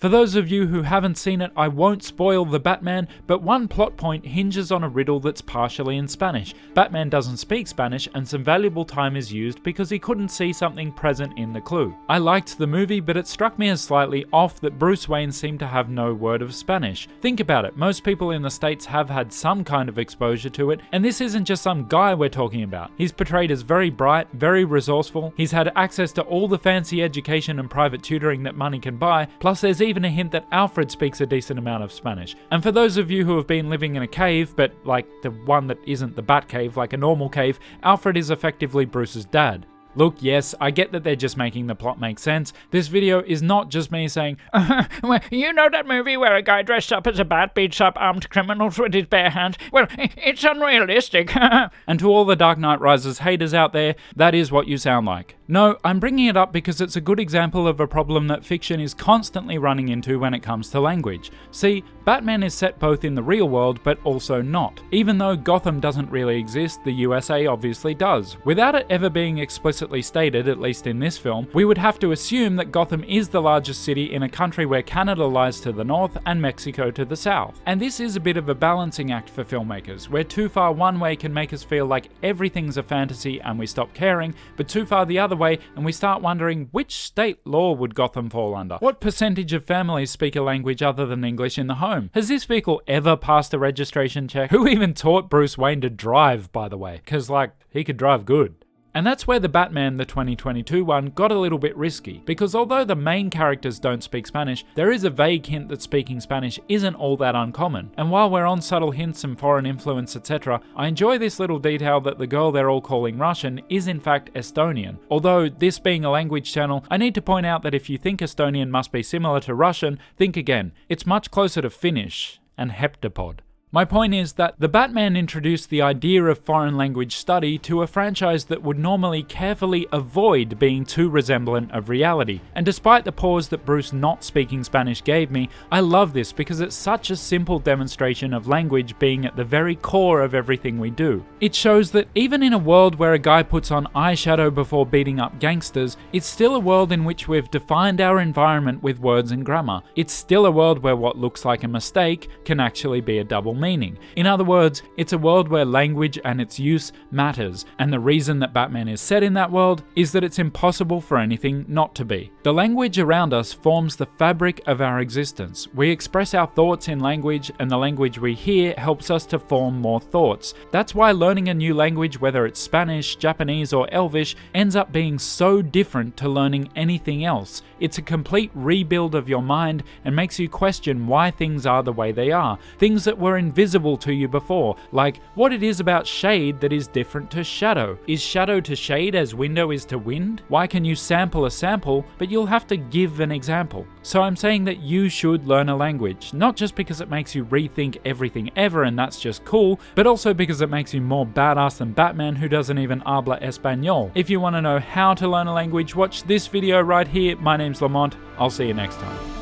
For those of you who haven't seen it, I won't spoil The Batman, but one plot point hinges on a riddle that's partially in Spanish. Batman doesn't speak Spanish, and some valuable time is used because he couldn't see something present in the clue. I liked the movie, but it struck me as slightly off that Bruce Wayne seemed to have no word of Spanish. Think about it, most people in the States have had some kind of exposure to it, and this isn't just some guy we're talking about. He's portrayed as very bright, very resourceful, he's had access to all the fancy education and private tutoring that money can buy, plus there's even a hint that Alfred speaks a decent amount of Spanish. And for those of you who have been living in a cave, but like the one that isn't the Bat Cave, like a normal cave, Alfred is effectively Bruce's dad. Look, yes, I get that they're just making the plot make sense. This video is not just me saying, well, you know that movie where a guy dressed up as a bat beats up armed criminals with his bare hands? Well, it's unrealistic. And to all the Dark Knight Rises haters out there, that is what you sound like. No, I'm bringing it up because it's a good example of a problem that fiction is constantly running into when it comes to language. See, Batman is set both in the real world, but also not. Even though Gotham doesn't really exist, the USA obviously does. Without it ever being explicitly stated, at least in this film, we would have to assume that Gotham is the largest city in a country where Canada lies to the north and Mexico to the south. And this is a bit of a balancing act for filmmakers, where too far one way can make us feel like everything's a fantasy and we stop caring, but too far the other way and we start wondering which state law would Gotham fall under? What percentage of families speak a language other than English in the home? Has this vehicle ever passed a registration check? Who even taught Bruce Wayne to drive, by the way? Because, like, he could drive good. And that's where The Batman, the 2022 one, got a little bit risky, because although the main characters don't speak Spanish, there is a vague hint that speaking Spanish isn't all that uncommon. And while we're on subtle hints and foreign influence, etc., I enjoy this little detail that the girl they're all calling Russian is in fact Estonian. Although, this being a language channel, I need to point out that if you think Estonian must be similar to Russian, think again. It's much closer to Finnish and heptapod. My point is that The Batman introduced the idea of foreign language study to a franchise that would normally carefully avoid being too resemblant of reality. And despite the pause that Bruce not speaking Spanish gave me, I love this because it's such a simple demonstration of language being at the very core of everything we do. It shows that even in a world where a guy puts on eyeshadow before beating up gangsters, it's still a world in which we've defined our environment with words and grammar. It's still a world where what looks like a mistake can actually be a double meaning. In other words, it's a world where language and its use matters, and the reason that Batman is set in that world is that it's impossible for anything not to be. The language around us forms the fabric of our existence. We express our thoughts in language, and the language we hear helps us to form more thoughts. That's why learning a new language, whether it's Spanish, Japanese, or Elvish, ends up being so different to learning anything else. It's a complete rebuild of your mind and makes you question why things are the way they are. Things that were invisible to you before, like what it is about shade that is different to shadow. Is shadow to shade as window is to wind? Why can you sample a sample, but you'll have to give an example? So I'm saying that you should learn a language, not just because it makes you rethink everything ever and that's just cool, but also because it makes you more badass than Batman, who doesn't even habla español. If you want to know how to learn a language, watch this video right here. My name's Lamont. I'll see you next time.